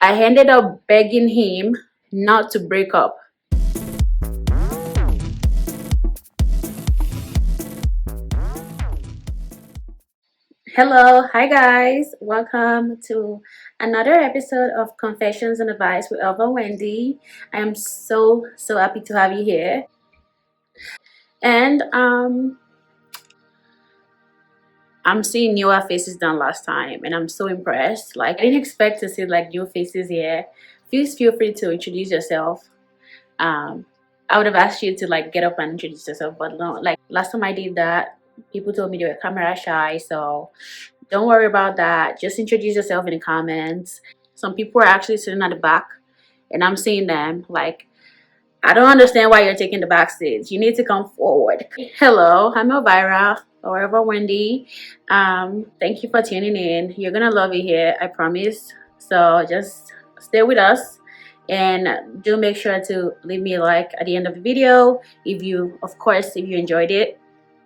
I ended up begging him not to break up. Hello, hi guys. Welcome to another episode of Confessions and Advice with Elva Wendy. I am so happy to have you here. And I'm seeing newer faces than last time, and I'm so impressed. Like I didn't expect to see like new faces here. Please feel free to introduce yourself. Um, I would have asked you to like get up and introduce yourself, but no. Like last time I did that, people told me they were camera shy, so don't worry about that. Just introduce yourself in the comments. Some people are actually sitting at the back, and I'm seeing them. Like, I don't understand why you're taking the back seats. You need to come forward. Hello, I'm Elvira, or Elva Wendy. Thank you for tuning in. You're gonna love it here, I promise. So just stay with us, and do make sure to leave me a like at the end of the video if you, of course, if you enjoyed it,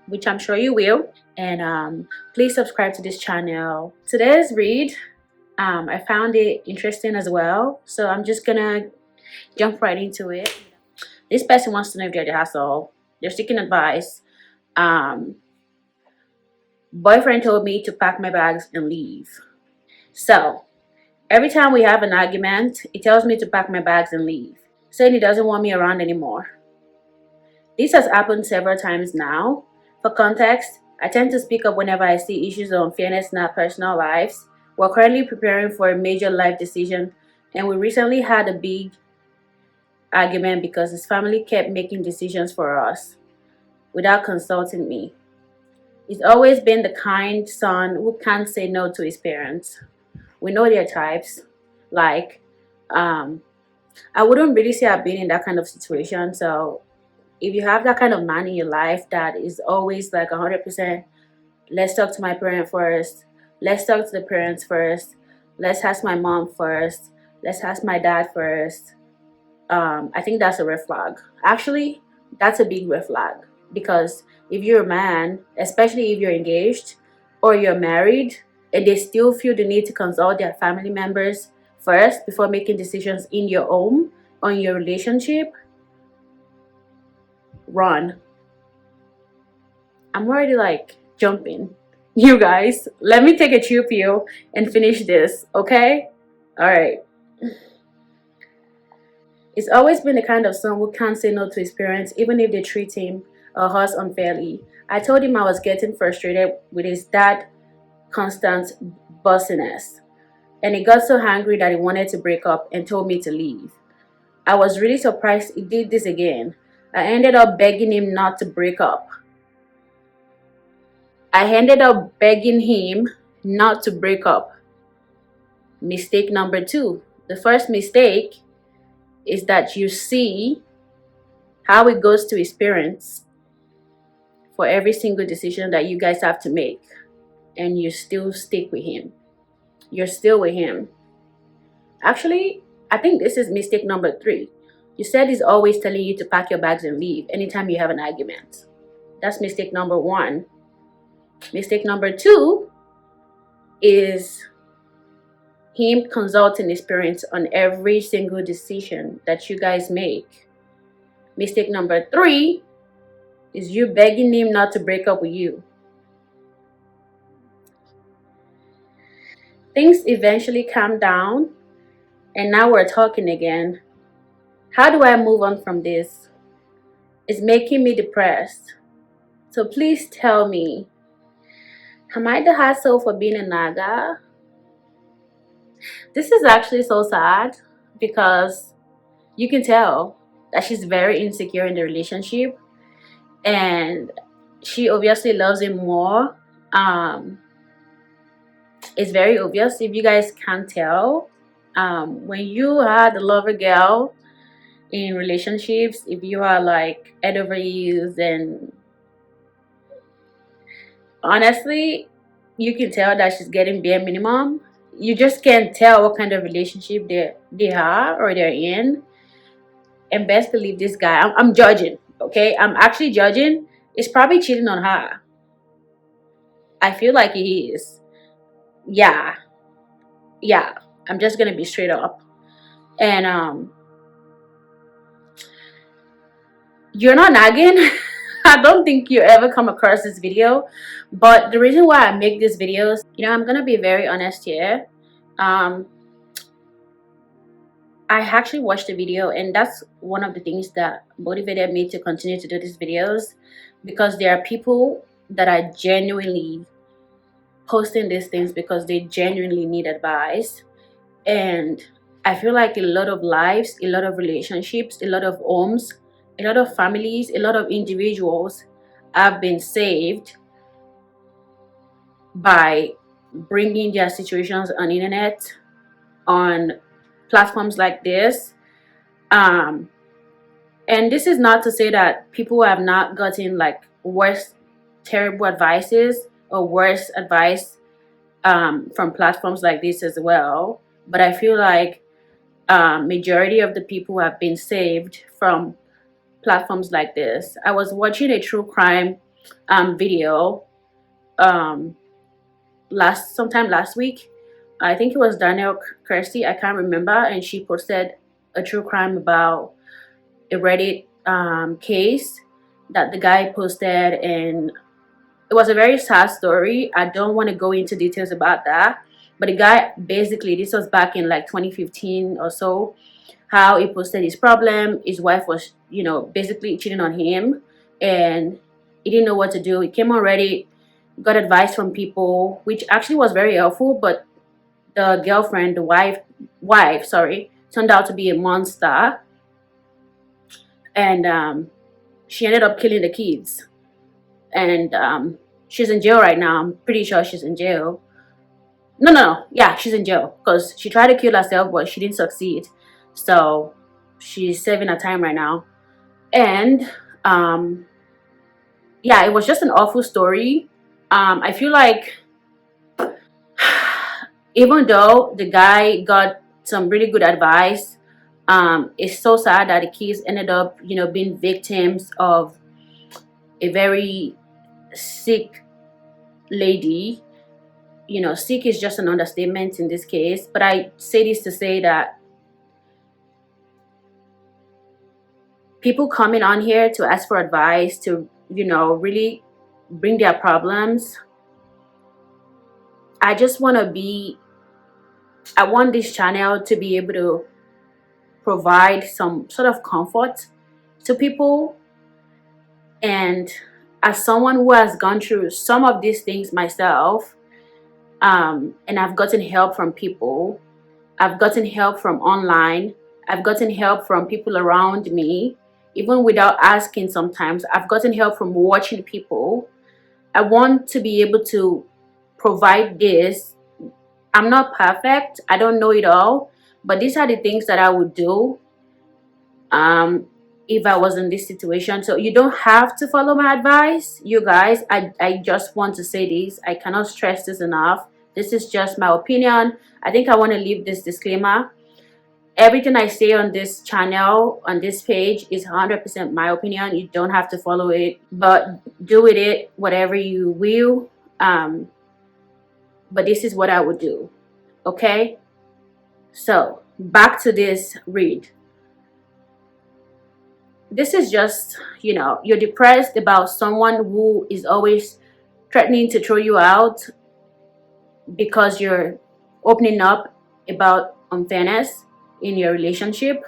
which I'm sure you will. And please subscribe to this channel. Today's read, I found it interesting as well, so I'm just gonna jump right into it. This person wants to know if they're the hassle. They're seeking advice. um Boyfriend told me to pack my bags and leave. So every time we have an argument, he tells me to pack my bags and leave, saying he doesn't want me around anymore. This has happened several times now. For context, I tend to speak up whenever I see issues of unfairness in our personal lives. We're currently preparing for a major life decision, and we recently had a big argument because his family kept making decisions for us without consulting me. He's always been the kind son who can't say no to his parents. We know their types. Like, I wouldn't really say I've been in that kind of situation, so if you have that kind of man in your life that is always like 100%, let's talk to my parent first, let's talk to the parents first, let's ask my mom first, let's ask my dad first, I think that's a red flag. Actually, that's a big red flag, because if you're a man, especially if you're engaged or you're married, and they still feel the need to consult their family members first before making decisions in your home on your relationship, run. I'm already like jumping. You guys, let me take a chill pill and finish this, okay? All right. It's always been the kind of son who can't say no to his parents, even if they treat him or us unfairly. I told him I was getting frustrated with his dad constant bossiness, and he got so angry that he wanted to break up and told me to leave. I was really surprised he did this again. I ended up begging him not to break up. I ended up begging him not to break up. Mistake number two. The first mistake is that you see how it goes to his parents for every single decision that you guys have to make, and you still stick with him. You're still with him. Actually, I think this is mistake number three. You said he's always telling you to pack your bags and leave anytime you have an argument. That's mistake number one. Mistake number two is him consulting his parents on every single decision that you guys make. Mistake number three is you begging him not to break up with you. Things eventually calm down, and now we're talking again. How do I move on from this? It's making me depressed. So please tell me, am I the hassle for being a nagger? This is actually so sad, because you can tell that she's very insecure in the relationship, and she obviously loves him more. It's very obvious if you guys can't tell. When you are the lover girl in relationships, if you are like head over heels, then honestly, you can tell that she's getting bare minimum. You just can't tell what kind of relationship they are or they're in. And best believe this guy, I'm judging, okay? I'm actually judging. Is probably cheating on her. I feel like he is. Yeah. I'm just gonna be straight up. And you're not nagging. I don't think you ever come across this video, but the reason why I make these videos, I'm gonna be very honest here. um I actually watched the video, and that's one of the things that motivated me to continue to do these videos, because there are people that are genuinely posting these things because they genuinely need advice. And I feel like a lot of lives, a lot of relationships, a lot of homes, a lot of families, a lot of individuals have been saved by bringing their situations on internet, on platforms like this. um and this is not to say that people have not gotten like worse terrible advices or worse advice from platforms like this as well, but I feel like majority of the people have been saved from platforms like this. I was watching a true crime video um sometime last week. I think it was Danielle Kirsty, I can't remember, and she posted a true crime about a Reddit case that the guy posted, and it was a very sad story. I don't want to go into details about that, but the guy, basically, this was back in like 2015 or so, how he posted his problem. His wife was, basically cheating on him, and he didn't know what to do. He came on Reddit, got advice from people, which actually was very helpful, but the girlfriend, the wife, sorry, turned out to be a monster, and she ended up killing the kids. And she's in jail right now. I'm pretty sure she's in jail. No, no, no. Yeah, she's in jail because she tried to kill herself, but she didn't succeed. So she's serving her time right now. And yeah, it was just an awful story. I feel like even though the guy got some really good advice, it's so sad that the kids ended up, being victims of a very sick lady. Sick is just an understatement in this case, but I say this to say that people coming on here to ask for advice, to really bring their problems, I just want to be I want this channel to be able to provide some sort of comfort to people. And as someone who has gone through some of these things myself, and I've gotten help from people, I've gotten help from online, I've gotten help from people around me, even without asking sometimes. I've gotten help from watching people. I want to be able to provide this. I'm not perfect, I don't know it all, but these are the things that I would do if I was in this situation. So you don't have to follow my advice, you guys. I just want to say this. I cannot stress this enough. This is just my opinion. I think I want to leave this disclaimer. Everything I say on this channel, on this page, is 100% my opinion. You don't have to follow it, but do with it whatever you will. But this is what I would do. Okay, so back to this read. This is just, you're depressed about someone who is always threatening to throw you out because you're opening up about unfairness in your relationship.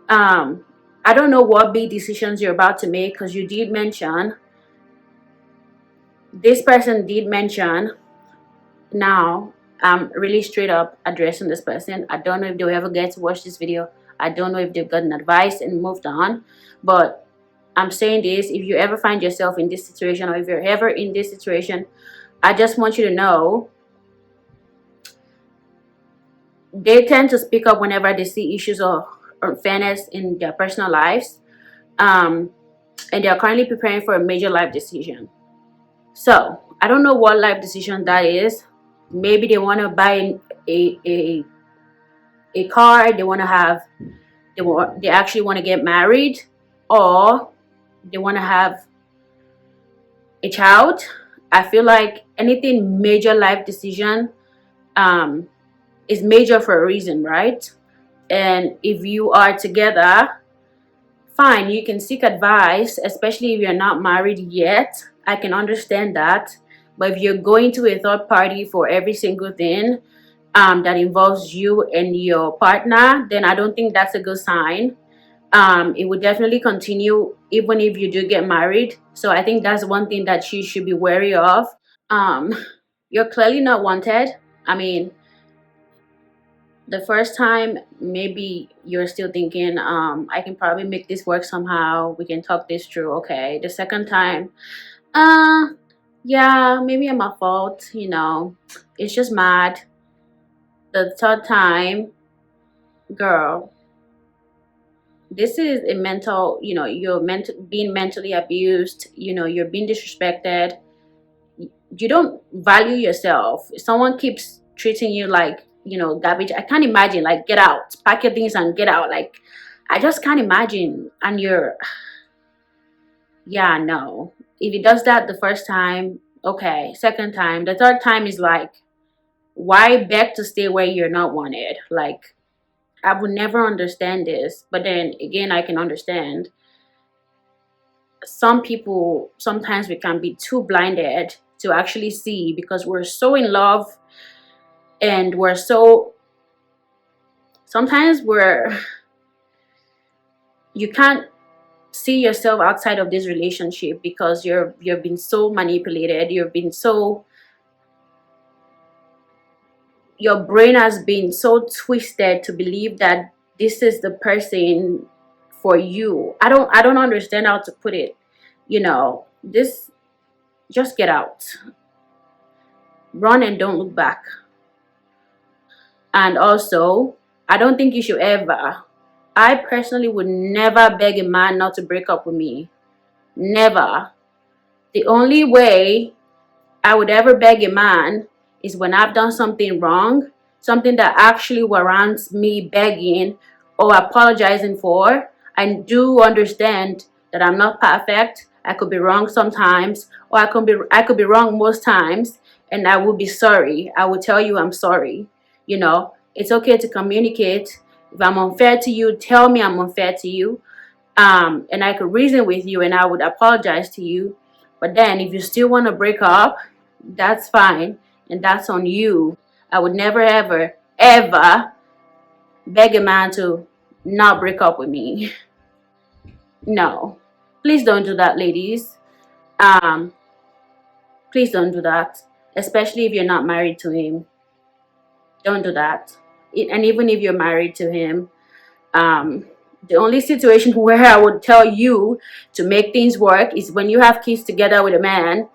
I don't know what big decisions you're about to make, because you did mention, this person did mention. Now I'm really straight up addressing this person. I don't know if they'll ever get to watch this video. I don't know if they've gotten advice and moved on, but I'm saying this: if you ever find yourself in this situation, or if you're ever in this situation, I just want you to know they tend to speak up whenever they see issues of unfairness in their personal lives, and they are currently preparing for a major life decision. So I don't know what life decision that is. Maybe they want to buy a car. They want to have they actually want to get married, or they want to have a child. I feel like anything major life decision, is major for a reason, right? And if you are together, fine, you can seek advice, especially if you're not married yet. I can understand that. But if you're going to a third party for every single thing that involves you and your partner, then I don't think that's a good sign. It would definitely continue even if you do get married. So I think that's one thing that you should be wary of. Um, you're clearly not wanted. I mean, the first time, maybe you're still thinking, I can probably make this work somehow. We can talk this through. Okay. The second time, uh, yeah, maybe I'm at fault. It's just mad. The third time, girl, this is a mental, you're being mentally abused, you're being disrespected. You don't value yourself. If someone keeps treating you like, garbage, I can't imagine. Like, get out, pack your things and get out. Like, I just can't imagine. And yeah, no. If he does that the first time, okay. Second time, the third time is like, why beg to stay where you're not wanted? Like, I would never understand this. But then again, I can understand. Some people, sometimes we can be too blinded to actually see, because we're so in love, and sometimes you can't see yourself outside of this relationship, because you've been so manipulated. Your brain has been so twisted to believe that this is the person for you. I don't understand how to put it. This, just get out, run, and don't look back. And also, I don't think you should ever, I personally would never beg a man not to break up with me. Never. The only way I would ever beg a man is when I've done something wrong, something that actually warrants me begging or apologizing for. I do understand that I'm not perfect. I could be wrong sometimes, or I could be wrong most times, and I will be sorry. I will tell you I'm sorry. It's okay to communicate. If I'm unfair to you, tell me I'm unfair to you. And I could reason with you, and I would apologize to you. But then if you still want to break up, that's fine, and that's on you. I would never, ever, ever beg a man to not break up with me. No, please don't do that, ladies. Um, please don't do that, especially if you're not married to him. Don't do that. And even if you're married to him, the only situation where I would tell you to make things work is when you have kids together with a man.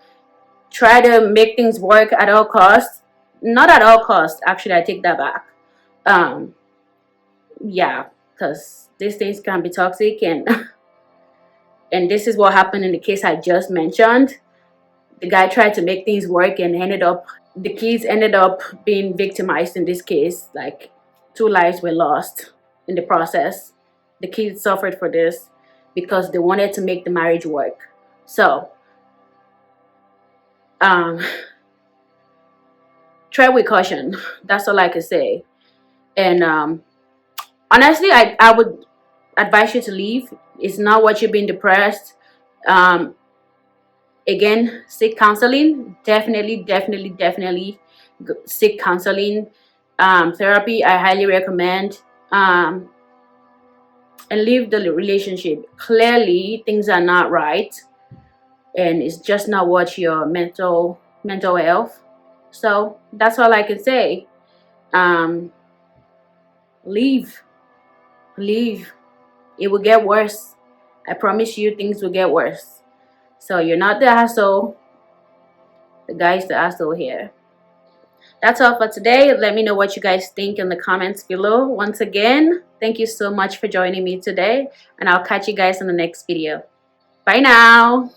Try to make things work at all costs. Not at all costs, actually, I take that back. Um, yeah, because these things can be toxic, and and this is what happened in the case I just mentioned. The guy tried to make things work, and the kids ended up being victimized in this case. Like, 2 lives were lost in the process. The kids suffered for this because they wanted to make the marriage work. So, um, tread with caution. That's all I can say. And honestly, I would advise you to leave. It's not what you've been depressed. Um, Again, seek counseling. Definitely, definitely, definitely seek counseling. Therapy, I highly recommend. And leave the relationship. Clearly, things are not right, and it's just not what your mental health. So that's all I can say. Um, leave, leave. It will get worse. I promise you, things will get worse. So you're not the asshole. The guy's the asshole here. That's all for today. Let me know what you guys think in the comments below. Once again, thank you so much for joining me today, and I'll catch you guys in the next video. Bye now.